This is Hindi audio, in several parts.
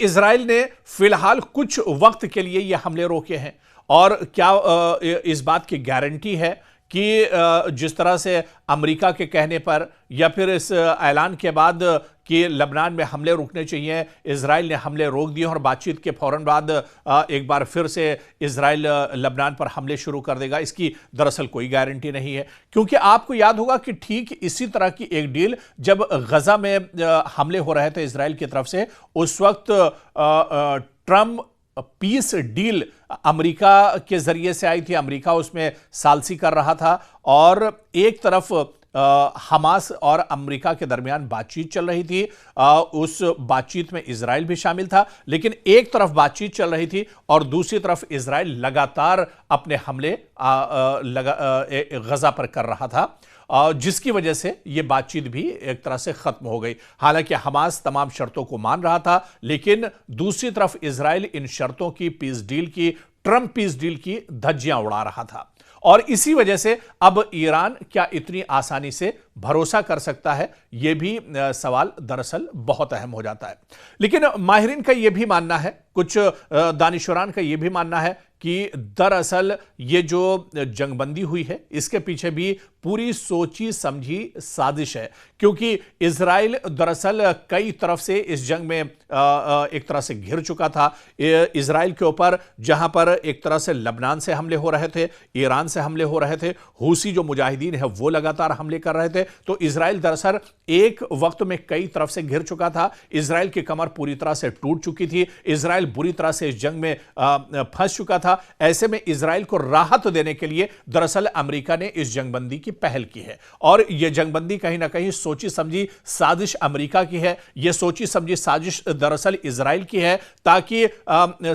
इजराइल ने फिलहाल कुछ वक्त के लिए ये हमले रोके हैं और क्या इस बात की गारंटी है कि जिस तरह से अमेरिका के कहने पर या फिर इस ऐलान के बाद कि लबनान में हमले रुकने चाहिए, इजराइल ने हमले रोक दिए और बातचीत के फौरन बाद एक बार फिर से इजराइल लबनान पर हमले शुरू कर देगा, इसकी दरअसल कोई गारंटी नहीं है। क्योंकि आपको याद होगा कि ठीक इसी तरह की एक डील जब गजा में हमले हो रहे थे इजराइल की तरफ से, उस वक्त ट्रम्प पीस डील अमेरिका के जरिए से आई थी। अमेरिका उसमें सालसी कर रहा था और एक तरफ हमास और अमेरिका के दरमियान बातचीत चल रही थी। उस बातचीत में इजराइल भी शामिल था, लेकिन एक तरफ बातचीत चल रही थी और दूसरी तरफ इजराइल लगातार अपने हमले गजा पर कर रहा था, जिसकी वजह से यह बातचीत भी एक तरह से खत्म हो गई। हालांकि हमास तमाम शर्तों को मान रहा था, लेकिन दूसरी तरफ इजराइल इन शर्तों की, पीस डील की, ट्रम्प पीस डील की धज्जियां उड़ा रहा था। और इसी वजह से अब ईरान क्या इतनी आसानी से भरोसा कर सकता है, यह भी सवाल दरअसल बहुत अहम हो जाता है। लेकिन माहिरीन का यह भी मानना है, कुछ दानिशवरान का यह भी मानना है कि दरअसल ये जो जंगबंदी हुई है इसके पीछे भी पूरी सोची समझी साजिश है। क्योंकि इजराइल दरअसल कई तरफ से इस जंग में एक तरह से घिर चुका था। इजराइल के ऊपर जहां पर एक तरह से लबनान से हमले हो रहे थे, ईरान से हमले हो रहे थे, हूसी जो मुजाहिदीन है वो लगातार हमले कर रहे थे, तो इजराइल दरअसल एक वक्त में कई तरफ से घिर चुका था। इजराइल की कमर पूरी तरह से टूट चुकी थी, इजराइल बुरी तरह से इस जंग में फंस चुका था। ऐसे में इजराइल को राहत देने के लिए दरअसल अमेरिका ने इस जंगबंदी की पहल की है और यह जंगबंदी कहीं ना कहीं सोची समझी साजिश अमेरिका की है। यह सोची समझी साजिश दरअसल इजराइल की है, ताकि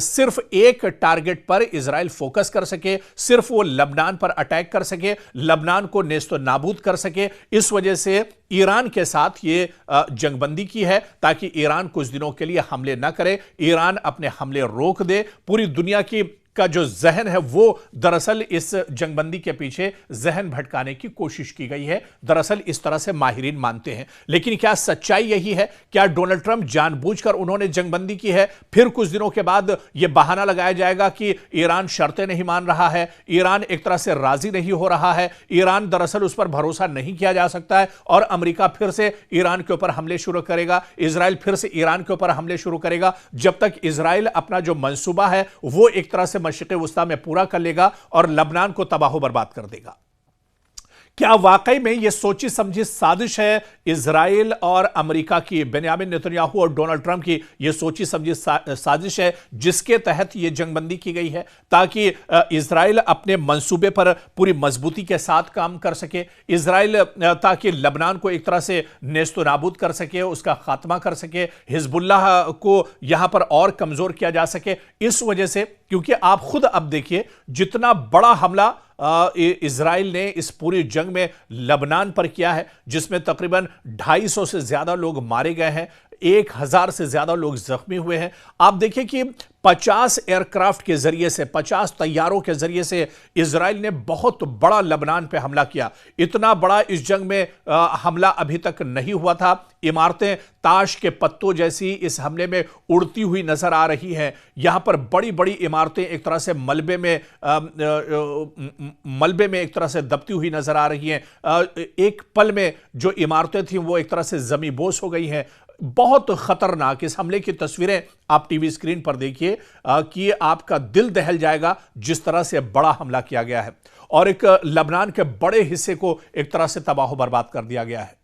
सिर्फ एक टारगेट पर इजराइल फोकस कर सके, सिर्फ वो लबनान पर अटैक कर सके, लबनान को नेस्तो नाबूद कर सके। इस वजह से ईरान के साथ ये जंगबंदी की है, ताकि ईरान कुछ दिनों के लिए हमले ना करे, ईरान अपने हमले रोक दे। पूरी दुनिया की का जो जहन है वो दरअसल इस जंगबंदी के पीछे जहन भटकाने की कोशिश की गई है, दरअसल इस तरह से माहिरीन मानते हैं। लेकिन क्या सच्चाई यही है? क्या डोनाल्ड ट्रंप जानबूझकर उन्होंने जंगबंदी की है? फिर कुछ दिनों के बाद यह बहाना लगाया जाएगा कि ईरान शर्तें नहीं मान रहा है, ईरान एक तरह से राजी नहीं हो रहा है, ईरान दरअसल उस पर भरोसा नहीं किया जा सकता है और अमेरिका फिर से ईरान के ऊपर हमले शुरू करेगा, इजराइल फिर से ईरान के ऊपर हमले शुरू करेगा, जब तक इजराइल अपना जो मंसूबा है वो एक तरह से मशरिक़ वस्ता में पूरा कर लेगा और लबनान को तबाह बर्बाद कर देगा। क्या वाकई में यह सोची समझी साजिश है इजराइल और अमेरिका की, बेंयामिन नेतन्याहू और डोनाल्ड ट्रंप की यह सोची समझी साजिश है जिसके तहत यह जंगबंदी की गई है, ताकि इजराइल अपने मंसूबे पर पूरी मजबूती के साथ काम कर सके, इजराइल ताकि लबनान को एक तरह से नेस्तो नाबूद कर सके, उसका खात्मा कर सके, हिजबुल्लाह को यहां पर और कमजोर किया जा सके। इस वजह से, क्योंकि आप खुद अब देखिए जितना बड़ा हमला इजराइल ने इस पूरी जंग में लबनान पर किया है, जिसमें तकरीबन 250 से ज्यादा लोग मारे गए हैं, 1000 से ज्यादा लोग जख्मी हुए हैं। आप देखिए कि 50 एयरक्राफ्ट के जरिए से, 50 तैयारों के जरिए से इजराइल ने बहुत बड़ा लबनान पे हमला किया। इतना बड़ा इस जंग में हमला अभी तक नहीं हुआ था। इमारतें ताश के पत्तों जैसी इस हमले में उड़ती हुई नजर आ रही हैं। यहां पर बड़ी बड़ी इमारतें एक तरह से मलबे में एक तरह से दबती हुई नजर आ रही हैं। एक पल में जो इमारतें थी वो एक तरह से जमींबोस हो गई हैं। बहुत खतरनाक इस हमले की तस्वीरें आप टीवी स्क्रीन पर देखिए कि आपका दिल दहल जाएगा जिस तरह से बड़ा हमला किया गया है और एक लबनान के बड़े हिस्से को एक तरह से तबाह बर्बाद कर दिया गया है।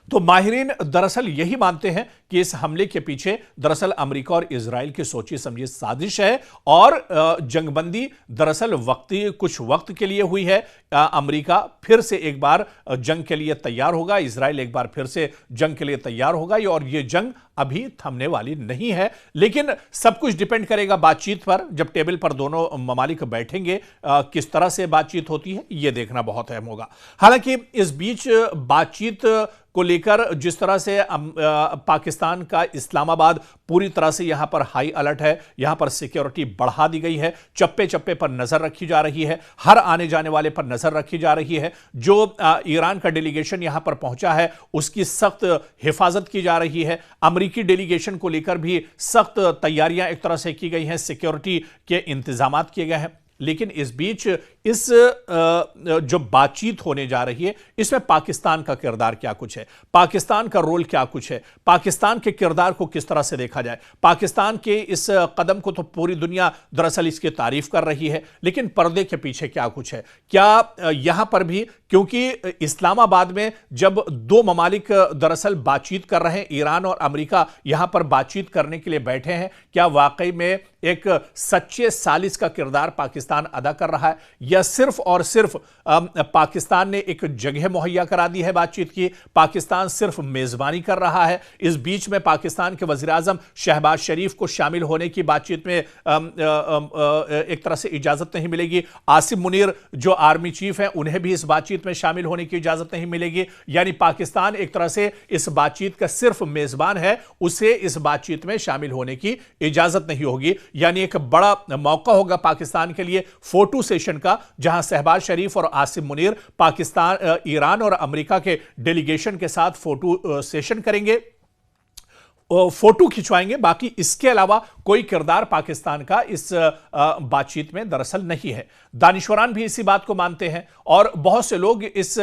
तो माहिरीन दरअसल यही मानते हैं कि इस हमले के पीछे दरअसल अमेरिका और इजराइल की सोची समझी साजिश है और जंगबंदी दरअसल कुछ वक्त के लिए हुई है। अमेरिका फिर से एक बार जंग के लिए तैयार होगा, इजराइल एक बार फिर से जंग के लिए तैयार होगा और यह जंग अभी थमने वाली नहीं है। लेकिन सब कुछ डिपेंड करेगा बातचीत पर। जब टेबल पर दोनों ममालिक बैठेंगे किस तरह से बातचीत होती है यह देखना बहुत अहम होगा। हालांकि इस बीच बातचीत को लेकर जिस तरह से पाकिस्तान का इस्लामाबाद पूरी तरह से यहां पर हाई अलर्ट है, यहां पर सिक्योरिटी बढ़ा दी गई है, चप्पे चप्पे पर नजर रखी जा रही है, हर आने जाने वाले पर नजर रखी जा रही है। जो ईरान का डेलीगेशन यहां पर पहुंचा है उसकी सख्त हिफाजत की जा रही है। अमेरिकी डेलीगेशन को लेकर भी सख्त तैयारियां एक तरह से की गई हैं, सिक्योरिटी के इंतजाम किए गए हैं। लेकिन इस बीच इस जो बातचीत होने जा रही है इसमें पाकिस्तान का किरदार क्या कुछ है, पाकिस्तान का रोल क्या कुछ है, पाकिस्तान के किरदार को किस तरह से देखा जाए। पाकिस्तान के इस कदम को तो पूरी दुनिया दरअसल इसकी तारीफ कर रही है, लेकिन पर्दे के पीछे क्या कुछ है। क्या यहां पर भी, क्योंकि इस्लामाबाद में जब दो ममालिक दरअसल बातचीत कर रहे हैं, ईरान और अमेरिका यहां पर बातचीत करने के लिए बैठे हैं, क्या वाकई में एक सच्चे सालिस का किरदार पाकिस्तान अदा कर रहा है, या सिर्फ और सिर्फ पाकिस्तान ने एक जगह मुहैया करा दी है बातचीत की, पाकिस्तान सिर्फ मेजबानी कर रहा है। इस बीच में पाकिस्तान के वजीर आजम शहबाज शरीफ को शामिल होने की बातचीत में एक तरह से इजाजत नहीं मिलेगी। आसिम मुनीर जो आर्मी चीफ है उन्हें भी इस बातचीत में शामिल होने की इजाजत नहीं मिलेगी। यानी पाकिस्तान एक तरह से इस बातचीत का सिर्फ मेजबान है, उसे इस बातचीत में शामिल होने की इजाजत नहीं होगी। यानी एक बड़ा मौका होगा पाकिस्तान के लिए फोटो सेशन का, जहां शहबाज शरीफ और आसिम मुनीर पाकिस्तान, ईरान और अमेरिका के डेलीगेशन के साथ फोटो सेशन करेंगे, फोटो खिंचवाएंगे। बाकी इसके अलावा कोई किरदार पाकिस्तान का इस बातचीत में दरअसल नहीं है। दानिशवरान भी इसी बात को मानते हैं और बहुत से लोग इस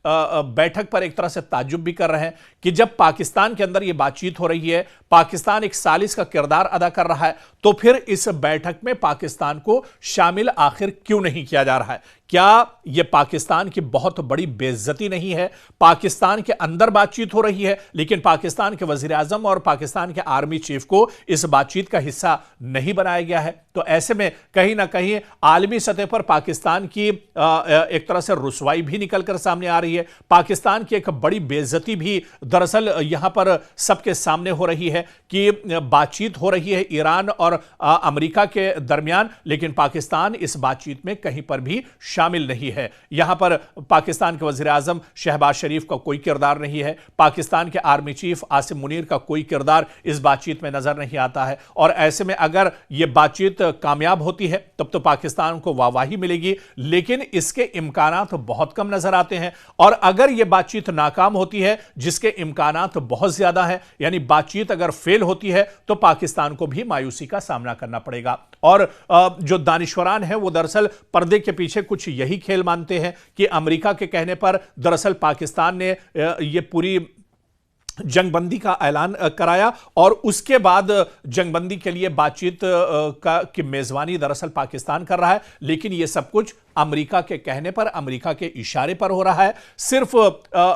बैठक पर एक तरह से ताज्जुब भी कर रहे हैं कि जब पाकिस्तान के अंदर यह बातचीत हो रही है, पाकिस्तान एक सालिस का किरदार अदा कर रहा है, तो फिर इस बैठक में पाकिस्तान को शामिल आखिर क्यों नहीं किया जा रहा है। क्या यह पाकिस्तान की बहुत बड़ी बेइज्जती नहीं है? पाकिस्तान के अंदर बातचीत हो रही है लेकिन पाकिस्तान के वजीर आजम और पाकिस्तान के आर्मी चीफ को इस बातचीत का हिस्सा नहीं बनाया गया है। तो ऐसे में कहीं ना कहीं आलमी सतह पर पाकिस्तान की एक तरह से रुसवाई भी निकलकर सामने आ रही है। पाकिस्तान की एक बड़ी बेइज्जती भी दरअसल यहां पर सबके सामने हो रही है कि बातचीत हो रही है ईरान और अमेरिका के दरमियान, लेकिन पाकिस्तान इस बातचीत में कहीं पर भी शामिल नहीं है। यहां पर पाकिस्तान के वजीर आजम शहबाज शरीफ का कोई किरदार नहीं है, पाकिस्तान के आर्मी चीफ आसिम मुनीर का कोई किरदार इस बातचीत में नजर नहीं आता है। और ऐसे में अगर यह बातचीत कामयाब होती है तब तो पाकिस्तान को वाहवाही मिलेगी, लेकिन इसके इम्कानात बहुत कम नजर आते हैं। और अगर यह बातचीत नाकाम होती है, जिसके इम्कानात बहुत ज्यादा है, यानी बातचीत अगर फेल होती है तो पाकिस्तान को भी मायूसी का सामना करना पड़ेगा। और जो दानिशवरान है वो दरअसल पर्दे के पीछे कुछ यही खेल मानते हैं कि अमेरिका के कहने पर दरअसल पाकिस्तान ने ये पूरी जंगबंदी का ऐलान कराया और उसके बाद जंगबंदी के लिए बातचीत की मेजबानी दरअसल पाकिस्तान कर रहा है। लेकिन यह सब कुछ अमेरिका के कहने पर, अमेरिका के इशारे पर हो रहा है। सिर्फ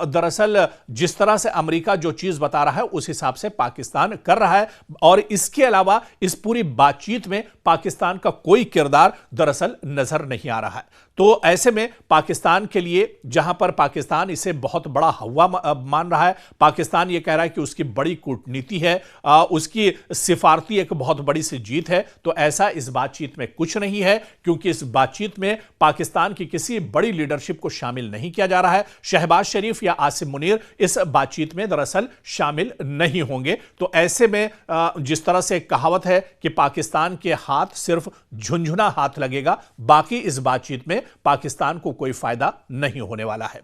दरअसल जिस तरह से अमेरिका जो चीज बता रहा है उस हिसाब से पाकिस्तान कर रहा है, और इसके अलावा इस पूरी बातचीत में पाकिस्तान का कोई किरदार दरअसल नजर नहीं आ रहा है। तो ऐसे में पाकिस्तान के लिए, जहां पर पाकिस्तान इसे बहुत बड़ा हवा मान रहा है, पाकिस्तान ये कह रहा है कि उसकी बड़ी कूटनीति है, उसकी सिफारती एक बहुत बड़ी सी जीत है, तो ऐसा इस बातचीत में कुछ नहीं है, क्योंकि इस बातचीत में पाकिस्तान की किसी बड़ी लीडरशिप को शामिल नहीं किया जा रहा है। शहबाज शरीफ या आसिम मुनीर इस बातचीत में दरअसल शामिल नहीं होंगे। तो ऐसे में जिस तरह से कहावत है कि पाकिस्तान के हाथ सिर्फ झुनझुना हाथ लगेगा, बाकी इस बातचीत में पाकिस्तान को कोई फायदा नहीं होने वाला है।